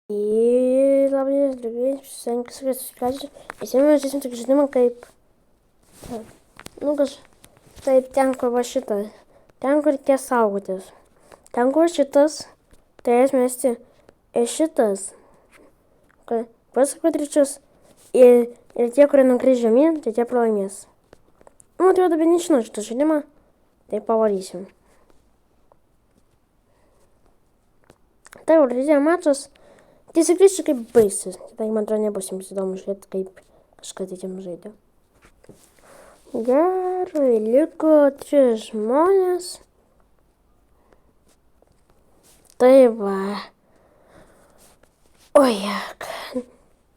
Ir labai draugai, senkas susiprašė, įsimenu žaisim tik žinimą kaip, taip ten, kur va šitas, ten, kur reikės saugotis, ten, kur šitas, tai mesti ir šitas, pasakot ryčius, ir tie, kurie nukris žemyn, tai tie pralaimės. Atrodo, bet nežinau šitą žaidimą, tai pavarysim. Tai Eurovizija mačas. Tiesiog visiškai baisus. Tai man atrodo nebus jums įdomu žiūrėti, kaip kažkas ten žaidė. Gerai, liko 3 žmonės. Tai va. Ojak.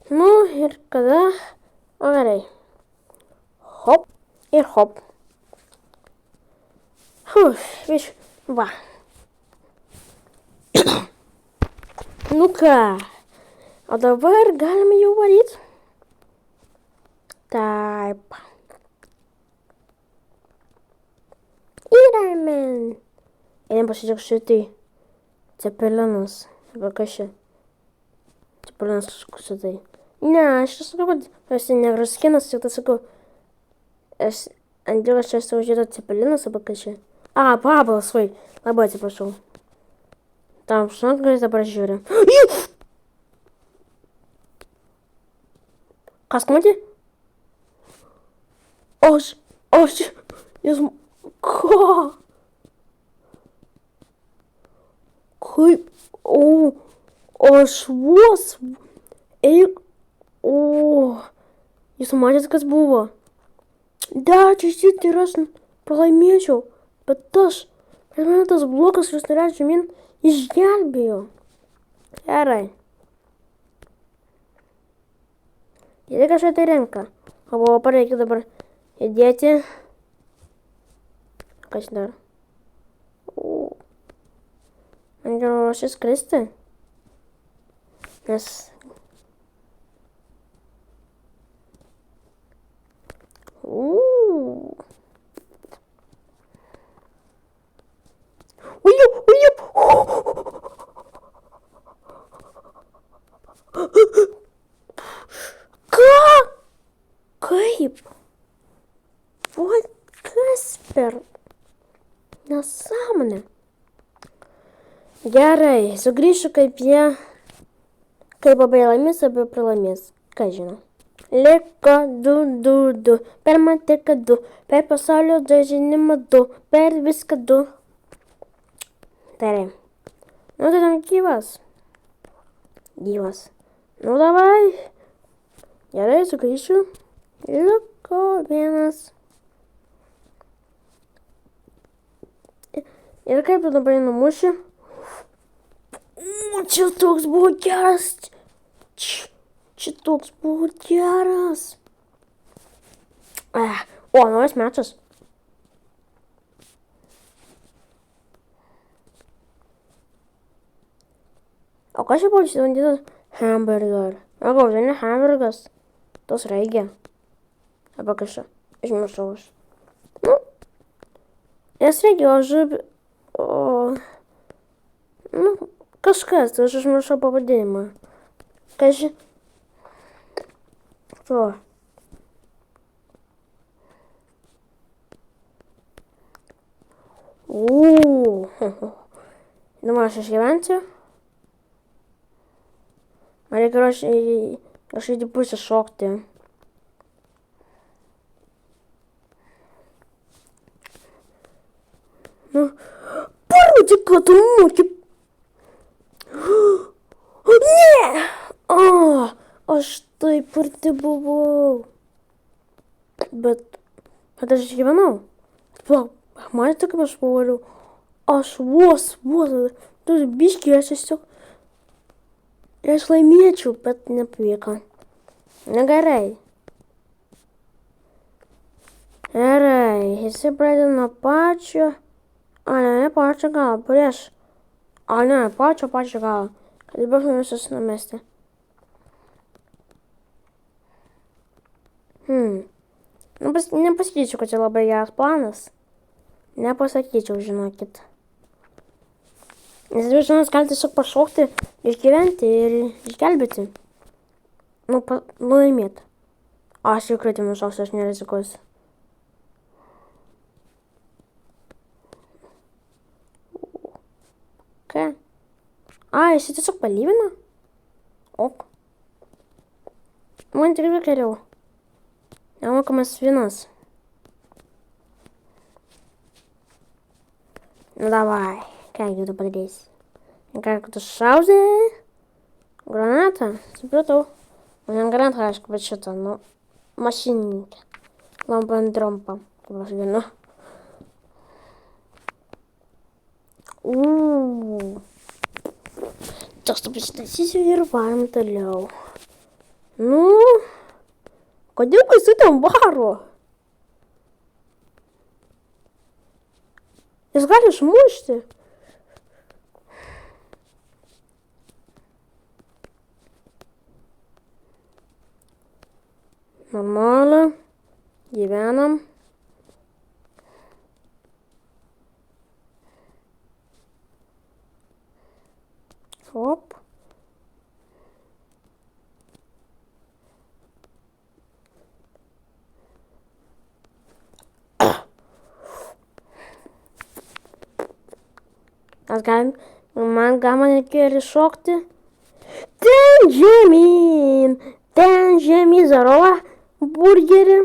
Nu ir kada? O gerai. Hop ir hop. Va. Nu ką, o dabar galime jau varyti. Taip. Įraimen. Einam pasižiūrėk šitai. Cepelinas. Arba kas čia? Cepelinas šitai. Ne, aš sakau, kad esi negraskinas, jau tai sakau. Ant aš čia esu užžiūrėta cepelinas, arba kas čia? Pabalas, vai. Labai atsiprašau. Tam šantgalis dabar žiūri. Kas matė? Jis... Ką? Kaip? Aš vos... Eik... Jūs matėte, kas buvo? Da, čia šitai ir aš pralaimėčiau. Bet aš... Per mane tas blokas, kuris norėjo žemyn, išgelbėjo. Gerai. Jie kažką tai renka. O pareikia dabar įdėti. Kas dar? Man jau ruošis skristi. Nes... Kaip? Kas per nesąmonė? Gerai, sugrįšiu kaip jie, kaip abai laimės, abai pralaimės. Ką žinau? Liko 2. Per matiką 2, per pasaulio žaidimą 2, per viską 2. Gerai. Nu, tai tam gyvas. Nu, davai. Gerai, sugrįšiu. Liko 1. Ir kaip tu dabar numuši? Čia toks buvo geras. Čia toks buvo geras. Naujas mečas. O kas čia buvo išsibandytas? Hamburger. O gal žinai hamburgas? Tos reikia. Arba kažką. Išmiršau aš. Nu. Nes reikia, Nu, kažkas, aš išmiršau pavadinimą. Kaži. To. Įdomu, aš išgyvensiu. Man reikia kažkaip į pusę šokti. Nu, parodyk, kad tu moki. Ne! Aš taip arti buvau. Bet aš išgyvenau. Matėte, kaip aš pavaliau? Aš vos, tu biškį, aš tiesiog... Aš laimėčiau, bet nepavyko. Gerai. Jisai pradėjo nuo pačio... ne pačio galo, prieš. Ne, pačio galo. Kad įbėgtume visus numesti. Nepasakyčiau, kad čia labai geras planas. Nepasakyčiau, žinokit. Nes dvi žmonės gali tiesiog pašokti, išgyventi ir išgelbėti. Laimėti. Aš jau kritimo šoksiu, aš nerizikuosiu. Ką? Jis tiesiog palyvina? Ok. Man tikrai geriau. Nemokamas vynas. Nu davai, ką tu padarysi? Ką tu šaudė? Granatą? Supratau. Ne granatą, aišku, bet šitą, mašinininkę. Lampant trompą, kaip aš ginu. Toks tu pasitaisysiu ir varom toliau. Kodėl baisu ten varo? Jis gali išmušti. Normalu. Gyvenam. Op. Man galima reikėjo ir iššokti. Ten žemyn, Zarova, burgerį.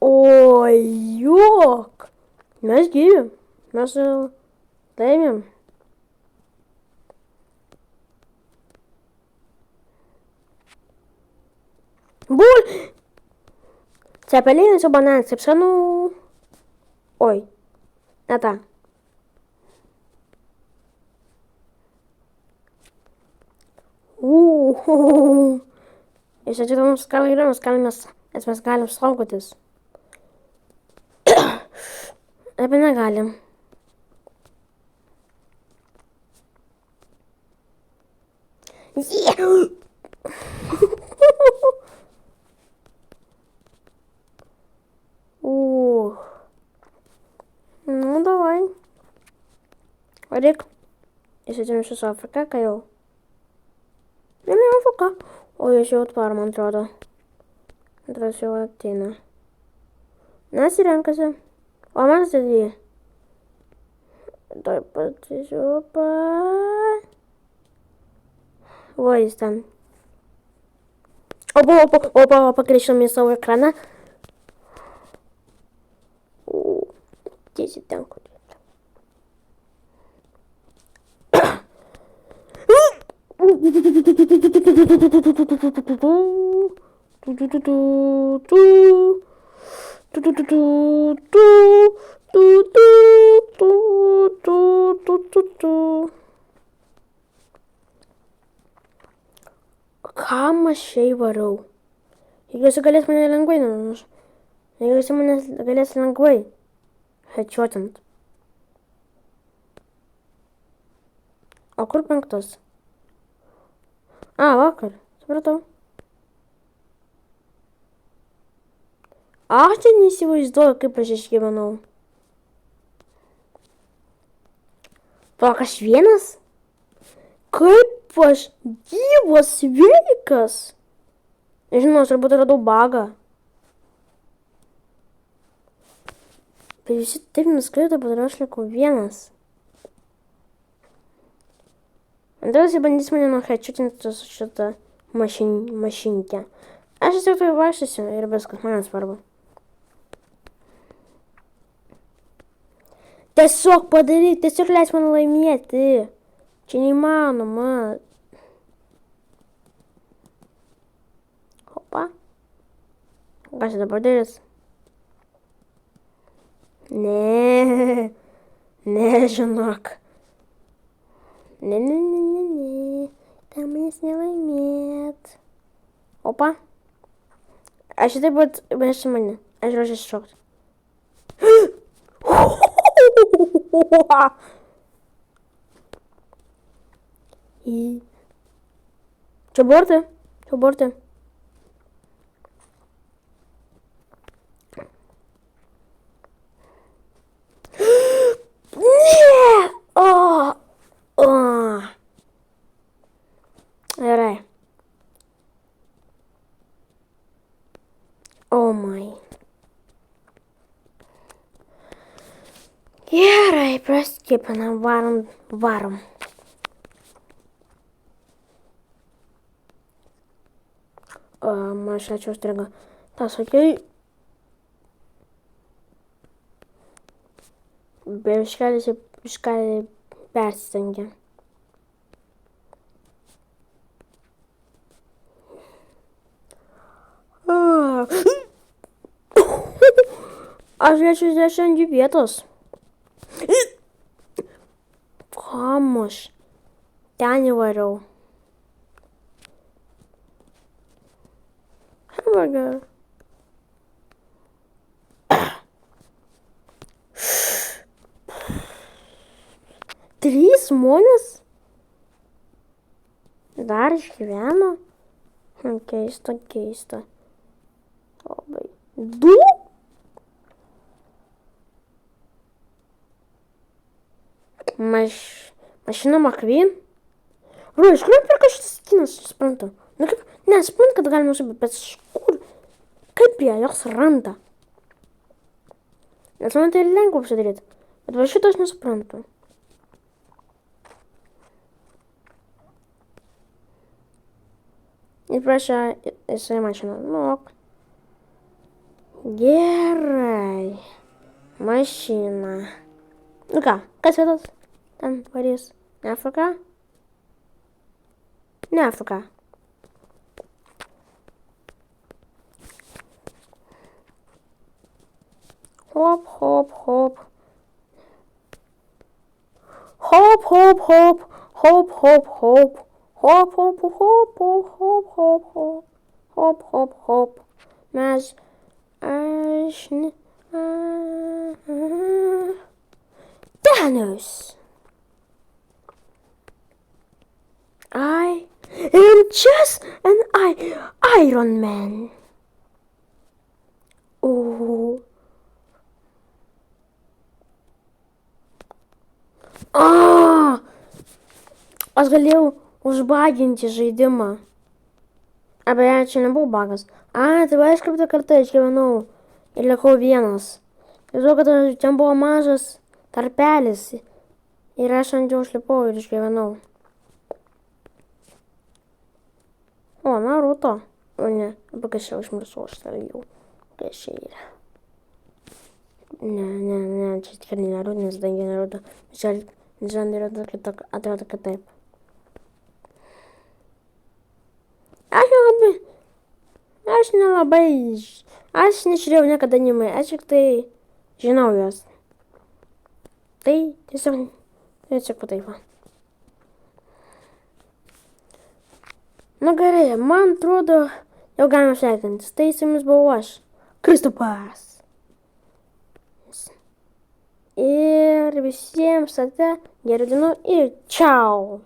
Oi, jok. Mes gyvi. Mes laimėm. Cepelinas su bananas, kaip skanu. Oi, ne tą. Iš čia mums nes mes galim saugotis. Apie negalim. Nu, davai. Varyk. Įsidėm iš Afriką, ką jau. Ne, Afrika. O jis jau atvar, man atrodo. Antras jau ateina. Nesirenkasi. O man sėdė. Taip pat žiūpa. O jis ten. Opa, pakreišom į savo ekraną. Tiesiai ten, kur. Kam aš šiai varau? Jeigu jis galės mane lengvai numušti. Jeigu jis mane galės lengvai headshotint. O kur penktas? Vakar. Supratau. Aš čia neįsivaizduoju, kaip aš išgyvenau. Palauk, aš vienas? Kaip aš gyvas sveikas? Nežinau, aš turbūt radau bagą. Bet visi taip nuskrido, bet aš likau vienas. Andriausiai bandys mane nuheadshootinti su šitą mašinkę. Aš tiesiog tai vaikščiosiu ir viskas, man svarbu. Tiesiog padaryk, tiesiog leis man laimėti. Čia neįmanoma. Opa. Ką čia dabar darys? Ne, žinok. Ne. Tam manęs nelaimėt. Opa. Aš taip pat baisu mane. Aš ruošiu šokti. Čia bortai? Čia bortai. Ne! O! O! Gerai. Oh my. Gerai, praskipinam, varom. Aš čia užstrigo. Tas, okei. Biškelį persistengė. Aš galėčiau dešimti vietos. Kamuš. Ten įvariau. Hamburger. Trys žmonės? Dar išgyveno? Keista. Labai. 2? Mašina McQueen? Iš kur perka šitas skinas, suprantu. Nu kaip, suprantu, kad galima užsibėti, bet iš kur? Kaip jie jos randa? Nes man tai lengva pasidaryti, bet va šito aš nesuprantu. Įprašė jisai mašiną. Nu, ok. Gerai. Mašina. Nu ką, kas vietas? Ten varys. Ne Afrika? Ne Afrika. Hop, hop, hop. Hop, hop, hop. Hop, hop, hop. Hop, hop, hop, hop, hop, hop, hop. Hop, hop, hop. Mes... Aš... Thanos. I am just an Iron Man. Oh. Aš galėjau užbaginti žaidimą. Beje, čia nebuvo bagas. Tai va, aš kaip tą kartą išgyvenau ir likau vienas. Žinau, kad ten buvo mažas tarpelis ir aš ant jo užlipau ir išgyvenau. O, Naruto. O ne, kas čia užmiršau, aš tai jau. Kas čia yra? Ne, čia tikrai Naruto, nes dangi Naruto. Žan atrodo kitaip. Aš nežiūrėjau niekada animai, aš tik tai žinau juos. Tai tiesiog taip. Nu gerai, man atrodo, jau galima sveikintis. Tai su jumis buvau aš, Kristupas. Ir visiems ate gerų dienų ir čiau.